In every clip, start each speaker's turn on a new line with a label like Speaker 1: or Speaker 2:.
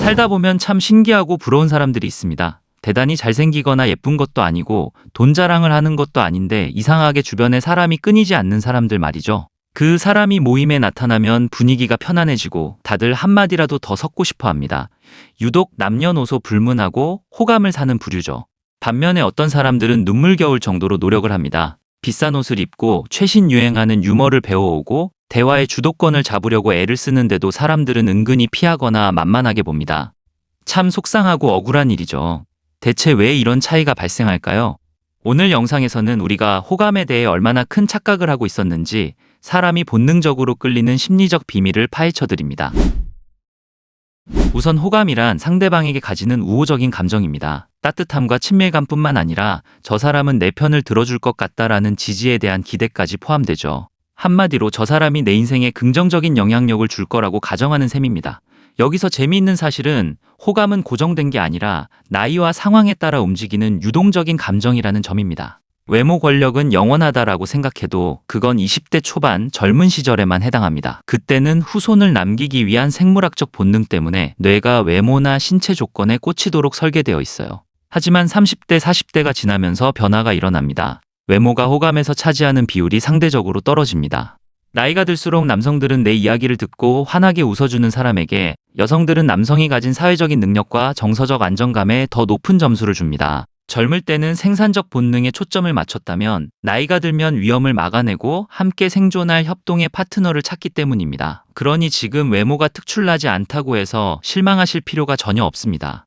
Speaker 1: 살다 보면 참 신기하고 부러운 사람들이 있습니다. 대단히 잘생기거나 예쁜 것도 아니고 돈 자랑을 하는 것도 아닌데 이상하게 주변에 사람이 끊이지 않는 사람들 말이죠. 그 사람이 모임에 나타나면 분위기가 편안해지고 다들 한마디라도 더 섞고 싶어 합니다. 유독 남녀노소 불문하고 호감을 사는 부류죠. 반면에 어떤 사람들은 눈물겨울 정도로 노력을 합니다. 비싼 옷을 입고 최신 유행하는 유머를 배워오고 대화의 주도권을 잡으려고 애를 쓰는데도 사람들은 은근히 피하거나 만만하게 봅니다. 참 속상하고 억울한 일이죠. 대체 왜 이런 차이가 발생할까요? 오늘 영상에서는 우리가 호감에 대해 얼마나 큰 착각을 하고 있었는지 사람이 본능적으로 끌리는 심리적 비밀을 파헤쳐드립니다. 우선 호감이란 상대방에게 가지는 우호적인 감정입니다. 따뜻함과 친밀감뿐만 아니라 저 사람은 내 편을 들어줄 것 같다라는 지지에 대한 기대까지 포함되죠. 한마디로 저 사람이 내 인생에 긍정적인 영향력을 줄 거라고 가정하는 셈입니다. 여기서 재미있는 사실은 호감은 고정된 게 아니라 나이와 상황에 따라 움직이는 유동적인 감정이라는 점입니다. 외모 권력은 영원하다라고 생각해도 그건 20대 초반 젊은 시절에만 해당합니다. 그때는 후손을 남기기 위한 생물학적 본능 때문에 뇌가 외모나 신체 조건에 꽂히도록 설계되어 있어요. 하지만 30대, 40대가 지나면서 변화가 일어납니다. 외모가 호감에서 차지하는 비율이 상대적으로 떨어집니다. 나이가 들수록 남성들은 내 이야기를 듣고 환하게 웃어주는 사람에게, 여성들은 남성이 가진 사회적인 능력과 정서적 안정감에 더 높은 점수를 줍니다. 젊을 때는 생산적 본능에 초점을 맞췄다면 나이가 들면 위험을 막아내고 함께 생존할 협동의 파트너를 찾기 때문입니다. 그러니 지금 외모가 특출나지 않다고 해서 실망하실 필요가 전혀 없습니다.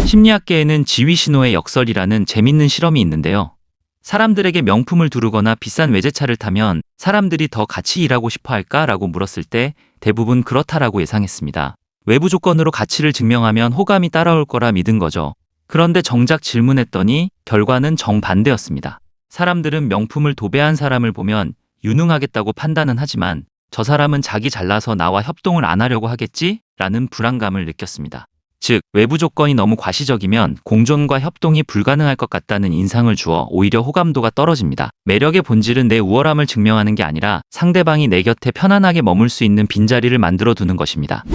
Speaker 1: 심리학계에는 지위신호의 역설이라는 재밌는 실험이 있는데요. 사람들에게 명품을 두르거나 비싼 외제차를 타면 사람들이 더 같이 일하고 싶어 할까라고 물었을 때 대부분 그렇다라고 예상했습니다. 외부 조건으로 가치를 증명하면 호감이 따라올 거라 믿은 거죠. 그런데 정작 질문했더니 결과는 정반대였습니다. 사람들은 명품을 도배한 사람을 보면 유능하겠다고 판단은 하지만 저 사람은 자기 잘나서 나와 협동을 안 하려고 하겠지? 라는 불안감을 느꼈습니다. 즉, 외부 조건이 너무 과시적이면 공존과 협동이 불가능할 것 같다는 인상을 주어 오히려 호감도가 떨어집니다. 매력의 본질은 내 우월함을 증명하는 게 아니라 상대방이 내 곁에 편안하게 머물 수 있는 빈자리를 만들어 두는 것입니다.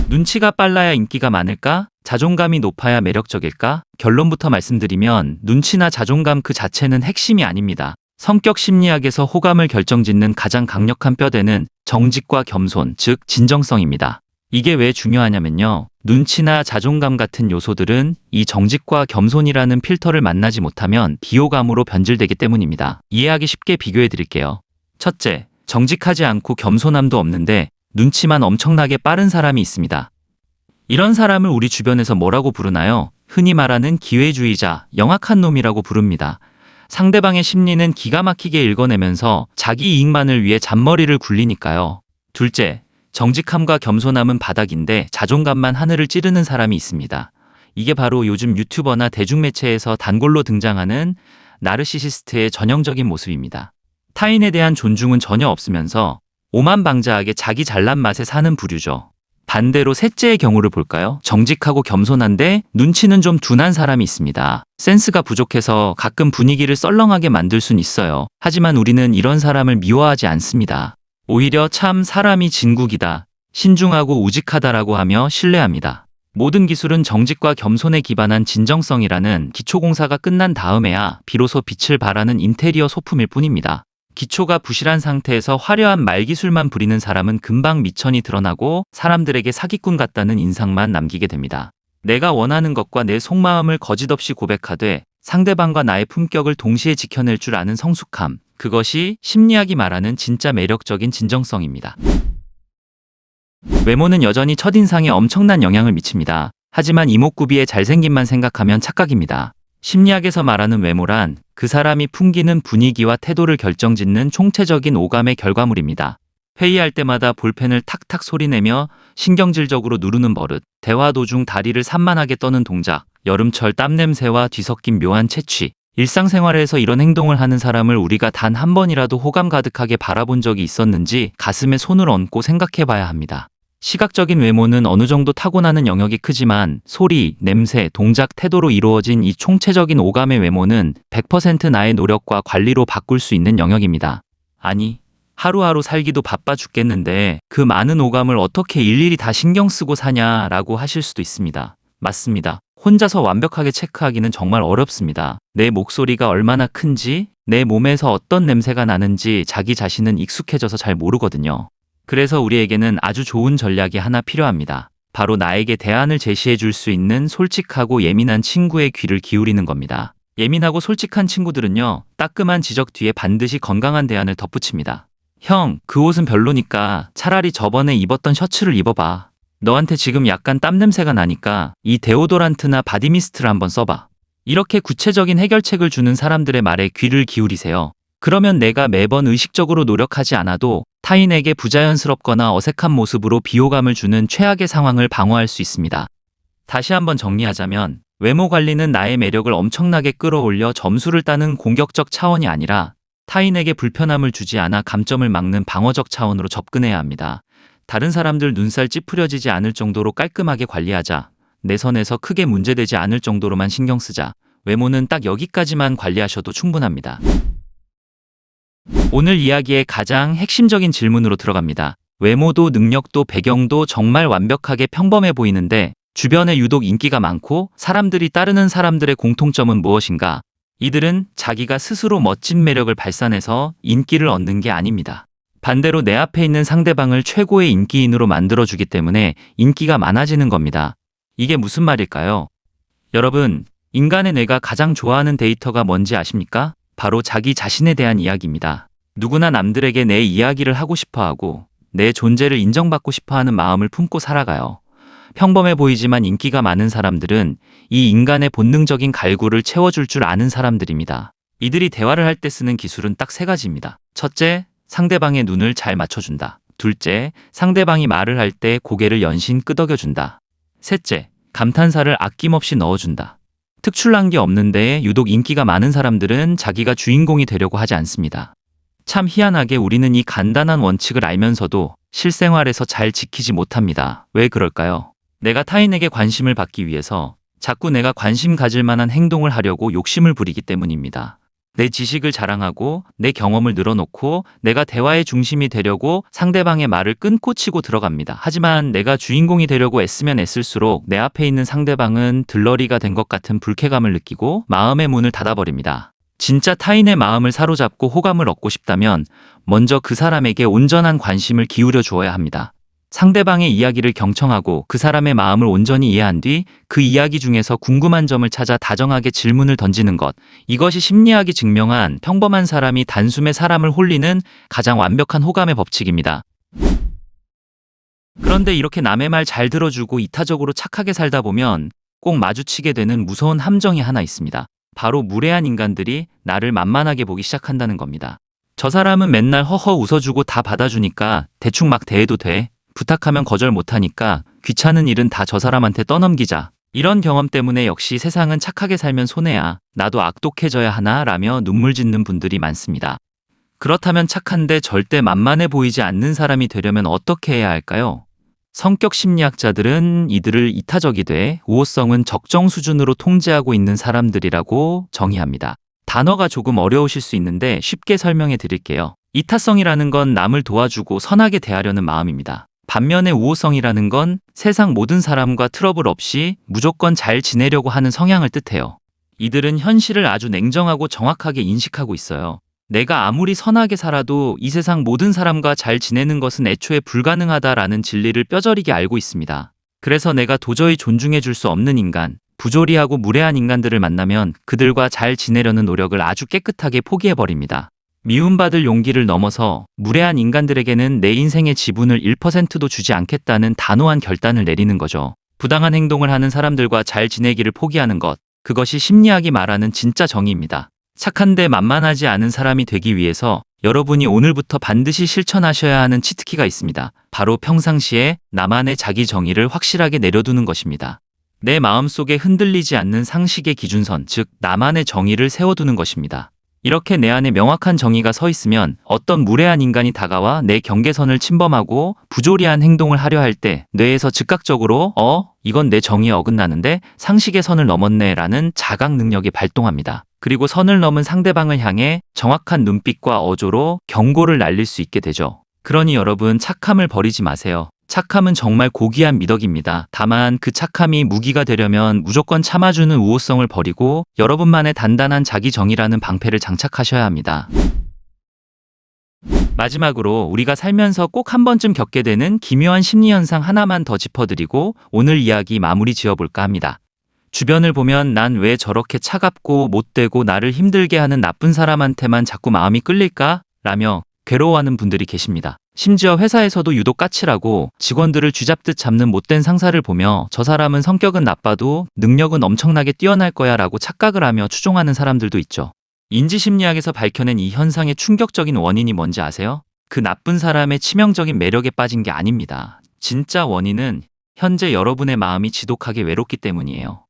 Speaker 1: 눈치가 빨라야 인기가 많을까? 자존감이 높아야 매력적일까? 결론부터 말씀드리면 눈치나 자존감 그 자체는 핵심이 아닙니다. 성격 심리학에서 호감을 결정짓는 가장 강력한 뼈대는 정직과 겸손, 즉 진정성입니다. 이게 왜 중요하냐면요. 눈치나 자존감 같은 요소들은 이 정직과 겸손이라는 필터를 만나지 못하면 비호감으로 변질되기 때문입니다. 이해하기 쉽게 비교해 드릴게요. 첫째, 정직하지 않고 겸손함도 없는데 눈치만 엄청나게 빠른 사람이 있습니다. 이런 사람을 우리 주변에서 뭐라고 부르나요? 흔히 말하는 기회주의자, 영악한 놈이라고 부릅니다. 상대방의 심리는 기가 막히게 읽어내면서 자기 이익만을 위해 잔머리를 굴리니까요. 둘째, 정직함과 겸손함은 바닥인데 자존감만 하늘을 찌르는 사람이 있습니다. 이게 바로 요즘 유튜버나 대중매체에서 단골로 등장하는 나르시시스트의 전형적인 모습입니다. 타인에 대한 존중은 전혀 없으면서 오만방자하게 자기 잘난 맛에 사는 부류죠. 반대로 셋째의 경우를 볼까요? 정직하고 겸손한데 눈치는 좀 둔한 사람이 있습니다. 센스가 부족해서 가끔 분위기를 썰렁하게 만들 순 있어요. 하지만 우리는 이런 사람을 미워하지 않습니다. 오히려 참 사람이 진국이다, 신중하고 우직하다라고 하며 신뢰합니다. 모든 기술은 정직과 겸손에 기반한 진정성이라는 기초공사가 끝난 다음에야 비로소 빛을 발하는 인테리어 소품일 뿐입니다. 기초가 부실한 상태에서 화려한 말기술만 부리는 사람은 금방 미천이 드러나고 사람들에게 사기꾼 같다는 인상만 남기게 됩니다. 내가 원하는 것과 내 속마음을 거짓없이 고백하되 상대방과 나의 품격을 동시에 지켜낼 줄 아는 성숙함, 그것이 심리학이 말하는 진짜 매력적인 진정성입니다. 외모는 여전히 첫인상에 엄청난 영향을 미칩니다. 하지만 이목구비의 잘생김만 생각하면 착각입니다. 심리학에서 말하는 외모란 그 사람이 풍기는 분위기와 태도를 결정짓는 총체적인 오감의 결과물입니다. 회의할 때마다 볼펜을 탁탁 소리내며 신경질적으로 누르는 버릇, 대화 도중 다리를 산만하게 떠는 동작, 여름철 땀냄새와 뒤섞인 묘한 채취, 일상생활에서 이런 행동을 하는 사람을 우리가 단 한 번이라도 호감 가득하게 바라본 적이 있었는지 가슴에 손을 얹고 생각해 봐야 합니다. 시각적인 외모는 어느 정도 타고나는 영역이 크지만 소리, 냄새, 동작, 태도로 이루어진 이 총체적인 오감의 외모는 100% 나의 노력과 관리로 바꿀 수 있는 영역입니다. 아니, 하루하루 살기도 바빠 죽겠는데 그 많은 오감을 어떻게 일일이 다 신경 쓰고 사냐라고 하실 수도 있습니다. 맞습니다. 혼자서 완벽하게 체크하기는 정말 어렵습니다. 내 목소리가 얼마나 큰지, 내 몸에서 어떤 냄새가 나는지 자기 자신은 익숙해져서 잘 모르거든요. 그래서 우리에게는 아주 좋은 전략이 하나 필요합니다. 바로 나에게 대안을 제시해 줄 수 있는 솔직하고 예민한 친구의 귀를 기울이는 겁니다. 예민하고 솔직한 친구들은요, 따끔한 지적 뒤에 반드시 건강한 대안을 덧붙입니다. 형, 그 옷은 별로니까 차라리 저번에 입었던 셔츠를 입어봐. 너한테 지금 약간 땀 냄새가 나니까 이 데오도란트나 바디미스트를 한번 써봐. 이렇게 구체적인 해결책을 주는 사람들의 말에 귀를 기울이세요. 그러면 내가 매번 의식적으로 노력하지 않아도 타인에게 부자연스럽거나 어색한 모습으로 비호감을 주는 최악의 상황을 방어할 수 있습니다. 다시 한번 정리하자면 외모 관리는 나의 매력을 엄청나게 끌어올려 점수를 따는 공격적 차원이 아니라 타인에게 불편함을 주지 않아 감점을 막는 방어적 차원으로 접근해야 합니다. 다른 사람들 눈살 찌푸려지지 않을 정도로 깔끔하게 관리하자. 내 선에서 크게 문제되지 않을 정도로만 신경 쓰자. 외모는 딱 여기까지만 관리하셔도 충분합니다. 오늘 이야기의 가장 핵심적인 질문으로 들어갑니다. 외모도 능력도 배경도 정말 완벽하게 평범해 보이는데 주변에 유독 인기가 많고 사람들이 따르는 사람들의 공통점은 무엇인가? 이들은 자기가 스스로 멋진 매력을 발산해서 인기를 얻는 게 아닙니다. 반대로 내 앞에 있는 상대방을 최고의 인기인으로 만들어주기 때문에 인기가 많아지는 겁니다. 이게 무슨 말일까요? 여러분, 인간의 뇌가 가장 좋아하는 데이터가 뭔지 아십니까? 바로 자기 자신에 대한 이야기입니다. 누구나 남들에게 내 이야기를 하고 싶어하고 내 존재를 인정받고 싶어하는 마음을 품고 살아가요. 평범해 보이지만 인기가 많은 사람들은 이 인간의 본능적인 갈구를 채워줄 줄 아는 사람들입니다. 이들이 대화를 할 때 쓰는 기술은 딱 세 가지입니다. 첫째, 상대방의 눈을 잘 맞춰준다. 둘째, 상대방이 말을 할 때 고개를 연신 끄덕여준다. 셋째, 감탄사를 아낌없이 넣어준다. 특출난 게 없는데 유독 인기가 많은 사람들은 자기가 주인공이 되려고 하지 않습니다. 참 희한하게 우리는 이 간단한 원칙을 알면서도 실생활에서 잘 지키지 못합니다. 왜 그럴까요? 내가 타인에게 관심을 받기 위해서 자꾸 내가 관심 가질 만한 행동을 하려고 욕심을 부리기 때문입니다. 내 지식을 자랑하고 내 경험을 늘어놓고 내가 대화의 중심이 되려고 상대방의 말을 끊고 치고 들어갑니다. 하지만 내가 주인공이 되려고 애쓰면 애쓸수록 내 앞에 있는 상대방은 들러리가 된 것 같은 불쾌감을 느끼고 마음의 문을 닫아버립니다. 진짜 타인의 마음을 사로잡고 호감을 얻고 싶다면 먼저 그 사람에게 온전한 관심을 기울여 주어야 합니다. 상대방의 이야기를 경청하고 그 사람의 마음을 온전히 이해한 뒤 그 이야기 중에서 궁금한 점을 찾아 다정하게 질문을 던지는 것. 이것이 심리학이 증명한 평범한 사람이 단숨에 사람을 홀리는 가장 완벽한 호감의 법칙입니다. 그런데 이렇게 남의 말 잘 들어주고 이타적으로 착하게 살다 보면 꼭 마주치게 되는 무서운 함정이 하나 있습니다. 바로 무례한 인간들이 나를 만만하게 보기 시작한다는 겁니다. 저 사람은 맨날 허허 웃어주고 다 받아주니까 대충 막 대해도 돼. 부탁하면 거절 못하니까 귀찮은 일은 다 저 사람한테 떠넘기자. 이런 경험 때문에 역시 세상은 착하게 살면 손해야. 나도 악독해져야 하나 라며 눈물 짓는 분들이 많습니다. 그렇다면 착한데 절대 만만해 보이지 않는 사람이 되려면 어떻게 해야 할까요? 성격 심리학자들은 이들을 이타적이되 우호성은 적정 수준으로 통제하고 있는 사람들이라고 정의합니다. 단어가 조금 어려우실 수 있는데 쉽게 설명해 드릴게요. 이타성이라는 건 남을 도와주고 선하게 대하려는 마음입니다. 반면에 우호성이라는 건 세상 모든 사람과 트러블 없이 무조건 잘 지내려고 하는 성향을 뜻해요. 이들은 현실을 아주 냉정하고 정확하게 인식하고 있어요. 내가 아무리 선하게 살아도 이 세상 모든 사람과 잘 지내는 것은 애초에 불가능하다라는 진리를 뼈저리게 알고 있습니다. 그래서 내가 도저히 존중해 줄 수 없는 인간, 부조리하고 무례한 인간들을 만나면 그들과 잘 지내려는 노력을 아주 깨끗하게 포기해버립니다. 미움받을 용기를 넘어서 무례한 인간들에게는 내 인생의 지분을 1%도 주지 않겠다는 단호한 결단을 내리는 거죠. 부당한 행동을 하는 사람들과 잘 지내기를 포기하는 것, 그것이 심리학이 말하는 진짜 정의입니다. 착한데 만만하지 않은 사람이 되기 위해서 여러분이 오늘부터 반드시 실천하셔야 하는 치트키가 있습니다. 바로 평상시에 나만의 자기 정의를 확실하게 내려두는 것입니다. 내 마음속에 흔들리지 않는 상식의 기준선, 즉 나만의 정의를 세워두는 것입니다. 이렇게 내 안에 명확한 정의가 서 있으면 어떤 무례한 인간이 다가와 내 경계선을 침범하고 부조리한 행동을 하려 할 때 뇌에서 즉각적으로 이건 내 정의에 어긋나는데 상식의 선을 넘었네 라는 자각 능력이 발동합니다. 그리고 선을 넘은 상대방을 향해 정확한 눈빛과 어조로 경고를 날릴 수 있게 되죠. 그러니 여러분, 착함을 버리지 마세요. 착함은 정말 고귀한 미덕입니다. 다만 그 착함이 무기가 되려면 무조건 참아주는 우호성을 버리고 여러분만의 단단한 자기 정의라는 방패를 장착하셔야 합니다. 마지막으로 우리가 살면서 꼭 한 번쯤 겪게 되는 기묘한 심리현상 하나만 더 짚어드리고 오늘 이야기 마무리 지어볼까 합니다. 주변을 보면 난 왜 저렇게 차갑고 못되고 나를 힘들게 하는 나쁜 사람한테만 자꾸 마음이 끌릴까? 라며 괴로워하는 분들이 계십니다. 심지어 회사에서도 유독 까칠하고 직원들을 쥐잡듯 잡는 못된 상사를 보며 저 사람은 성격은 나빠도 능력은 엄청나게 뛰어날 거야 라고 착각을 하며 추종하는 사람들도 있죠. 인지심리학에서 밝혀낸 이 현상의 충격적인 원인이 뭔지 아세요? 그 나쁜 사람의 치명적인 매력에 빠진 게 아닙니다. 진짜 원인은 현재 여러분의 마음이 지독하게 외롭기 때문이에요.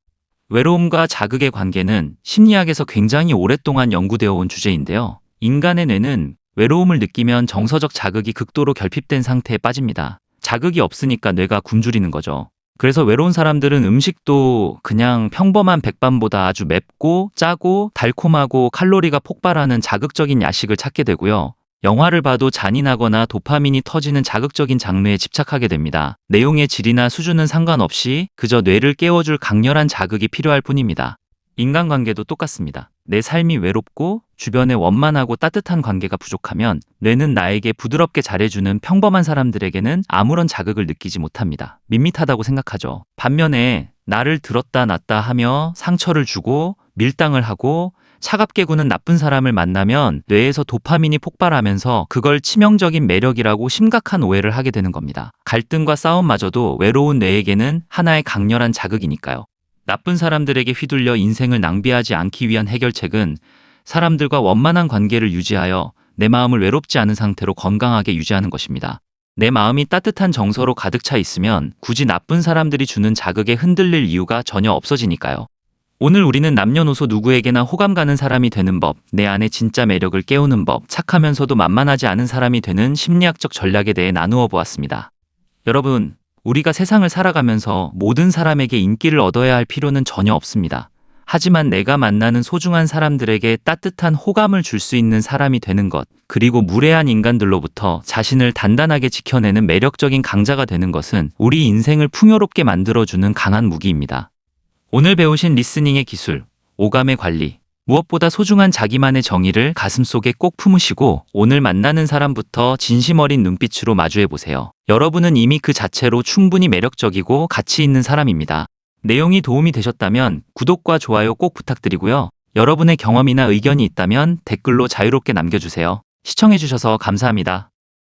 Speaker 1: 외로움과 자극의 관계는 심리학에서 굉장히 오랫동안 연구되어 온 주제인데요. 인간의 뇌는 외로움을 느끼면 정서적 자극이 극도로 결핍된 상태에 빠집니다. 자극이 없으니까 뇌가 굶주리는 거죠. 그래서 외로운 사람들은 음식도 그냥 평범한 백반보다 아주 맵고 짜고 달콤하고 칼로리가 폭발하는 자극적인 야식을 찾게 되고요. 영화를 봐도 잔인하거나 도파민이 터지는 자극적인 장르에 집착하게 됩니다. 내용의 질이나 수준은 상관없이 그저 뇌를 깨워줄 강렬한 자극이 필요할 뿐입니다. 인간관계도 똑같습니다. 내 삶이 외롭고 주변에 원만하고 따뜻한 관계가 부족하면 뇌는 나에게 부드럽게 잘해주는 평범한 사람들에게는 아무런 자극을 느끼지 못합니다. 밋밋하다고 생각하죠. 반면에 나를 들었다 놨다 하며 상처를 주고 밀당을 하고 차갑게 구는 나쁜 사람을 만나면 뇌에서 도파민이 폭발하면서 그걸 치명적인 매력이라고 심각한 오해를 하게 되는 겁니다. 갈등과 싸움마저도 외로운 뇌에게는 하나의 강렬한 자극이니까요. 나쁜 사람들에게 휘둘려 인생을 낭비하지 않기 위한 해결책은 사람들과 원만한 관계를 유지하여 내 마음을 외롭지 않은 상태로 건강하게 유지하는 것입니다. 내 마음이 따뜻한 정서로 가득 차 있으면 굳이 나쁜 사람들이 주는 자극에 흔들릴 이유가 전혀 없어지니까요. 오늘 우리는 남녀노소 누구에게나 호감 가는 사람이 되는 법, 내 안의 진짜 매력을 깨우는 법, 착하면서도 만만하지 않은 사람이 되는 심리학적 전략에 대해 나누어 보았습니다. 여러분, 우리가 세상을 살아가면서 모든 사람에게 인기를 얻어야 할 필요는 전혀 없습니다. 하지만 내가 만나는 소중한 사람들에게 따뜻한 호감을 줄 수 있는 사람이 되는 것, 그리고 무례한 인간들로부터 자신을 단단하게 지켜내는 매력적인 강자가 되는 것은 우리 인생을 풍요롭게 만들어주는 강한 무기입니다. 오늘 배우신 리스닝의 기술, 오감의 관리, 무엇보다 소중한 자기만의 정의를 가슴속에 꼭 품으시고 오늘 만나는 사람부터 진심 어린 눈빛으로 마주해보세요. 여러분은 이미 그 자체로 충분히 매력적이고 가치 있는 사람입니다. 내용이 도움이 되셨다면 구독과 좋아요 꼭 부탁드리고요. 여러분의 경험이나 의견이 있다면 댓글로 자유롭게 남겨주세요. 시청해주셔서 감사합니다.